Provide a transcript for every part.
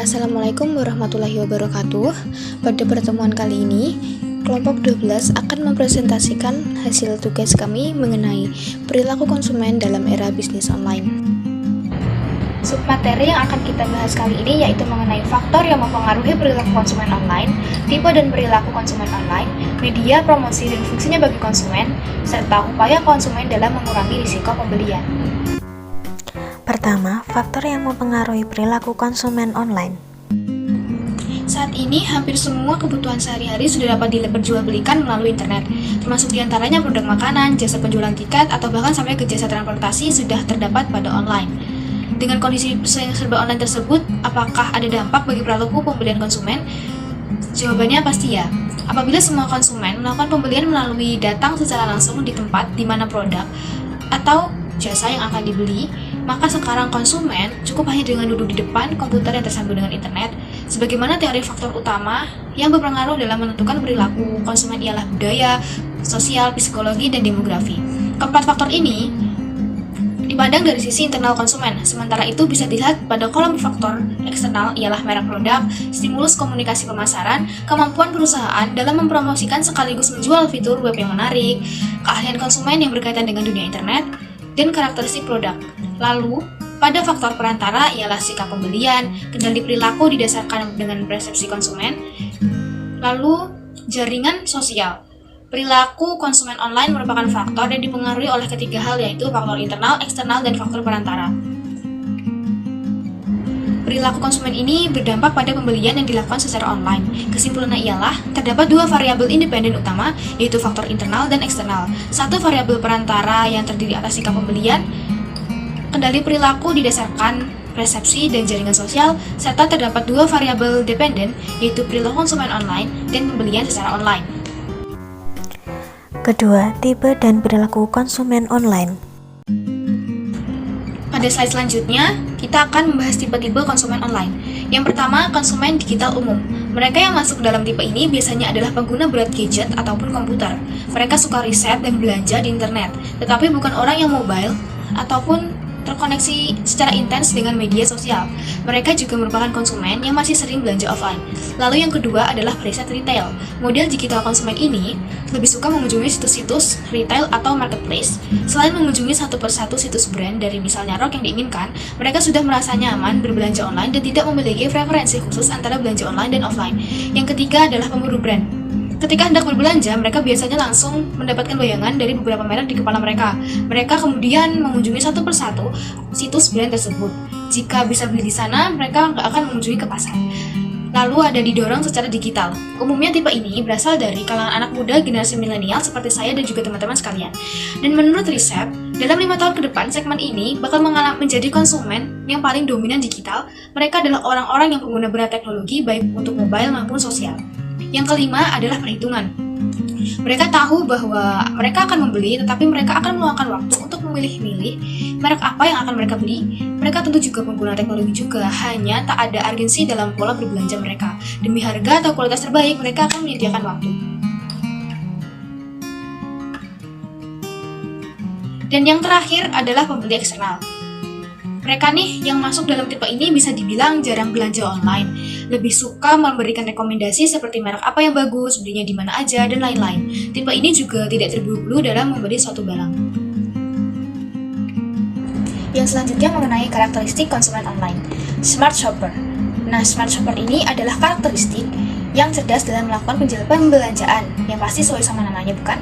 Assalamualaikum warahmatullahi wabarakatuh. Pada pertemuan kali ini, kelompok 12 akan mempresentasikan hasil tugas kami mengenai perilaku konsumen dalam era bisnis online. Submateri yang akan kita bahas kali ini yaitu mengenai faktor yang mempengaruhi perilaku konsumen online, tipe dan perilaku konsumen online, media, promosi, dan fungsinya bagi konsumen, serta upaya konsumen dalam mengurangi risiko pembelian. Pertama, faktor yang mempengaruhi perilaku konsumen online. Saat ini, hampir semua kebutuhan sehari-hari sudah dapat diperjualbelikan melalui internet, termasuk diantaranya produk makanan, jasa penjualan tiket, atau bahkan sampai ke jasa transportasi sudah terdapat pada online. Dengan kondisi yang serba online tersebut, apakah ada dampak bagi perilaku pembelian konsumen? Jawabannya pasti ya. Apabila semua konsumen melakukan pembelian melalui datang secara langsung di tempat di mana produk atau jasa yang akan dibeli, maka sekarang konsumen cukup hanya dengan duduk di depan komputer yang tersambung dengan internet. Sebagaimana teori faktor utama yang berpengaruh dalam menentukan perilaku konsumen ialah budaya, sosial, psikologi, dan demografi. Keempat faktor ini dipandang dari sisi internal konsumen, sementara itu bisa dilihat pada kolom faktor eksternal ialah merek produk, stimulus komunikasi pemasaran, kemampuan perusahaan dalam mempromosikan sekaligus menjual fitur web yang menarik, keahlian konsumen yang berkaitan dengan dunia internet, dan karakteristik produk. Lalu, pada faktor perantara ialah sikap pembelian, kendali perilaku didasarkan dengan persepsi konsumen, lalu jaringan sosial. Perilaku konsumen online merupakan faktor yang dipengaruhi oleh ketiga hal yaitu faktor internal, eksternal, dan faktor perantara. Perilaku konsumen ini berdampak pada pembelian yang dilakukan secara online. Kesimpulannya ialah, terdapat dua variabel independen utama, yaitu faktor internal dan eksternal. Satu variabel perantara yang terdiri atas sikap pembelian, kendali perilaku didasarkan persepsi dan jaringan sosial, serta terdapat dua variabel dependen, yaitu perilaku konsumen online dan pembelian secara online. Kedua, tipe dan perilaku konsumen online. Pada slide selanjutnya, kita akan membahas tipe-tipe konsumen online. Yang pertama, konsumen digital umum. Mereka yang masuk dalam tipe ini biasanya adalah pengguna berat gadget ataupun komputer. Mereka suka riset dan belanja di internet, tetapi bukan orang yang mobile ataupun terkoneksi secara intens dengan media sosial. Mereka juga merupakan konsumen yang masih sering belanja offline. Lalu yang kedua adalah riset retail. Model digital konsumen ini lebih suka mengunjungi situs-situs retail atau marketplace. Selain mengunjungi satu persatu situs brand dari misalnya rok yang diinginkan, mereka sudah merasa nyaman berbelanja online dan tidak memiliki preferensi khusus antara belanja online dan offline. Yang ketiga adalah pemburu brand. Ketika hendak berbelanja, mereka biasanya langsung mendapatkan bayangan dari beberapa merek di kepala mereka. Mereka kemudian mengunjungi satu persatu situs brand tersebut. Jika bisa beli di sana, mereka nggak akan mengunjungi ke pasar. Lalu ada didorong secara digital. Umumnya tipe ini berasal dari kalangan anak muda generasi milenial seperti saya dan juga teman-teman sekalian. Dan menurut riset, dalam 5 tahun ke depan, segmen ini bakal menjadi konsumen yang paling dominan digital. Mereka adalah orang-orang yang pengguna berat teknologi baik untuk mobile maupun sosial. Yang kelima adalah perhitungan. Mereka tahu bahwa mereka akan membeli, tetapi mereka akan meluangkan waktu untuk memilih-milih merek apa yang akan mereka beli. Mereka tentu juga pengguna teknologi juga, hanya tak ada urgensi dalam pola berbelanja mereka. Demi harga atau kualitas terbaik, mereka akan menyediakan waktu. Dan yang terakhir adalah pembeli eksternal. Mereka nih yang masuk dalam tipe ini bisa dibilang jarang belanja online, lebih suka memberikan rekomendasi seperti merek apa yang bagus, belinya di mana aja, dan lain-lain. Tipe ini juga tidak terburu-buru dalam membeli suatu barang. Yang selanjutnya mengenai karakteristik konsumen online. Smart shopper. Nah, smart shopper ini adalah karakteristik yang cerdas dalam melakukan pembelanjaan, yang pasti sesuai sama namanya, bukan?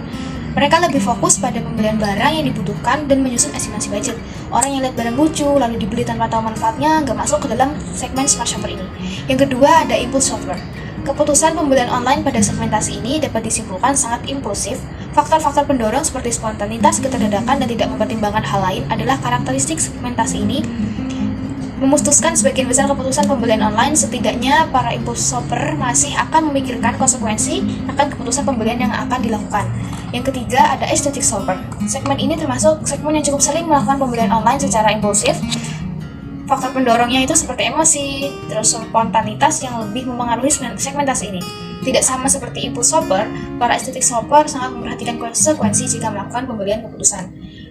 Mereka lebih fokus pada pembelian barang yang dibutuhkan dan menyusun estimasi budget. Orang yang lihat barang lucu, lalu dibeli tanpa tahu manfaatnya, nggak masuk ke dalam segmen smart shopper ini. Yang kedua ada impulse shopper. Keputusan pembelian online pada segmentasi ini dapat disimpulkan sangat impulsif. Faktor-faktor pendorong seperti spontanitas, keterdadakan, dan tidak mempertimbangkan hal lain adalah karakteristik segmentasi ini. Memutuskan sebagian besar keputusan pembelian online, setidaknya para impulse shopper masih akan memikirkan konsekuensi akan keputusan pembelian yang akan dilakukan. Yang ketiga ada aesthetic shopper. Segmen ini termasuk segmen yang cukup sering melakukan pembelian online secara impulsif. Faktor pendorongnya itu seperti emosi, terus spontanitas yang lebih mempengaruhi segmentasi ini. Tidak sama seperti impulse shopper, para aesthetic shopper sangat memperhatikan konsekuensi jika melakukan pembelian keputusan.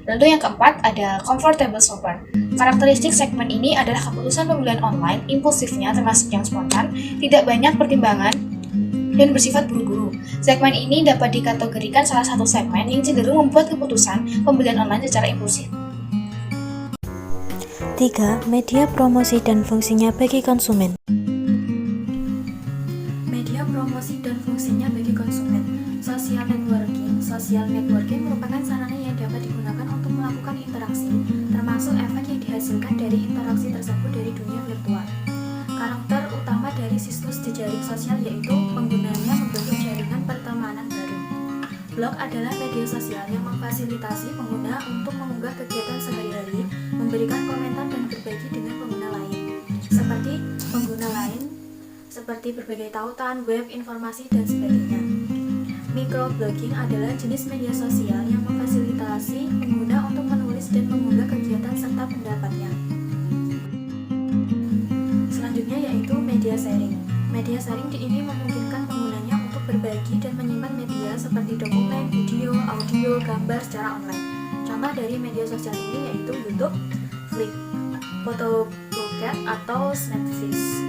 Lalu yang keempat ada comfortable shopper. Karakteristik segmen ini adalah keputusan pembelian online, impulsifnya termasuk yang spontan, tidak banyak pertimbangan, dan bersifat buru-buru. Segmen ini dapat dikategorikan salah satu segmen yang cenderung membuat keputusan pembelian online secara impulsif. 3. Media promosi dan fungsinya bagi konsumen. Media promosi dan fungsinya bagi konsumen. Social networking. Social networking merupakan sarana yang dapat digunakan untuk melakukan interaksi, termasuk efek yang dihasilkan dari interaksi tersebut dari dunia virtual. Karakter utama dari situs jejaring sosial yaitu penggunanya membentuk jaringan pertemanan baru. Blog adalah media sosial yang memfasilitasi pengguna untuk mengunggah kegiatan sehari-hari, memberikan komentar dan berbagi dengan pengguna lain. Seperti berbagai tautan, web, informasi, dan sebagainya. Microblogging adalah jenis media sosial yang memfasilitasi pengguna untuk menulis dan mengunggah kegiatan serta pendapatnya. Selanjutnya yaitu media sharing. Media sharing ini memungkinkan penggunanya untuk berbagi dan menyimpan media seperti dokumen, video, audio, gambar secara online. Contoh dari media sosial ini yaitu YouTube, Flick, Photopoket, atau Snapfish.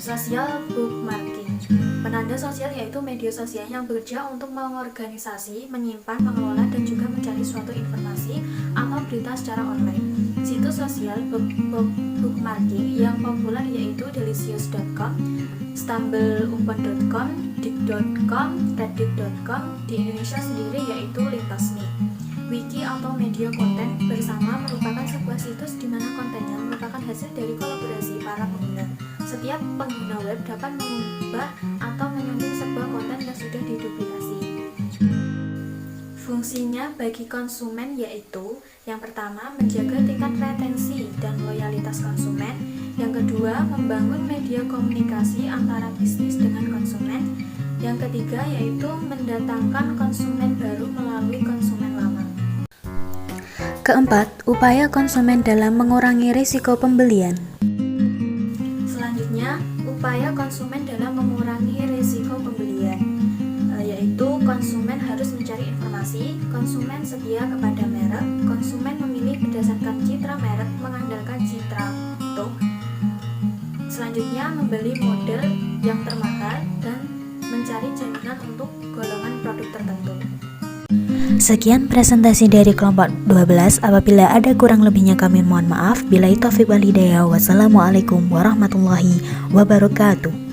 Social bookmarking. Penanda sosial yaitu media sosial yang bekerja untuk mengorganisasi, menyimpan, mengelola, dan juga mencari suatu informasi atau berita secara online. Situs sosial bookmarking yang populer yaitu delicious.com, stumbleupon.com, dig.com, reddit.com, di Indonesia sendiri yaitu Lintasme. Wiki atau media konten bersama merupakan sebuah situs di mana kontennya merupakan hasil dari kolaborasi para pengguna. Setiap pengguna web dapat mengubah atau menyunting sebuah konten yang sudah diduplikasi. Fungsinya bagi konsumen yaitu yang pertama, menjaga tingkat retensi dan loyalitas konsumen. Yang kedua, membangun media komunikasi antara bisnis dengan konsumen. Yang ketiga, yaitu mendatangkan konsumen baru melalui konsumen lama. Keempat, upaya konsumen dalam mengurangi risiko pembelian. Selanjutnya, upaya konsumen dalam mengurangi risiko pembelian, yaitu konsumen harus mencari informasi, konsumen setia kepada merek, konsumen memilih berdasarkan citra merek, mengandalkan citra produk. Selanjutnya, membeli model yang termahal dan mencari jaminan untuk golongan produk tertentu. Sekian presentasi dari kelompok 12. Apabila ada kurang lebihnya kami mohon maaf. Billahi taufiq wal hidayah. Wassalamualaikum warahmatullahi wabarakatuh.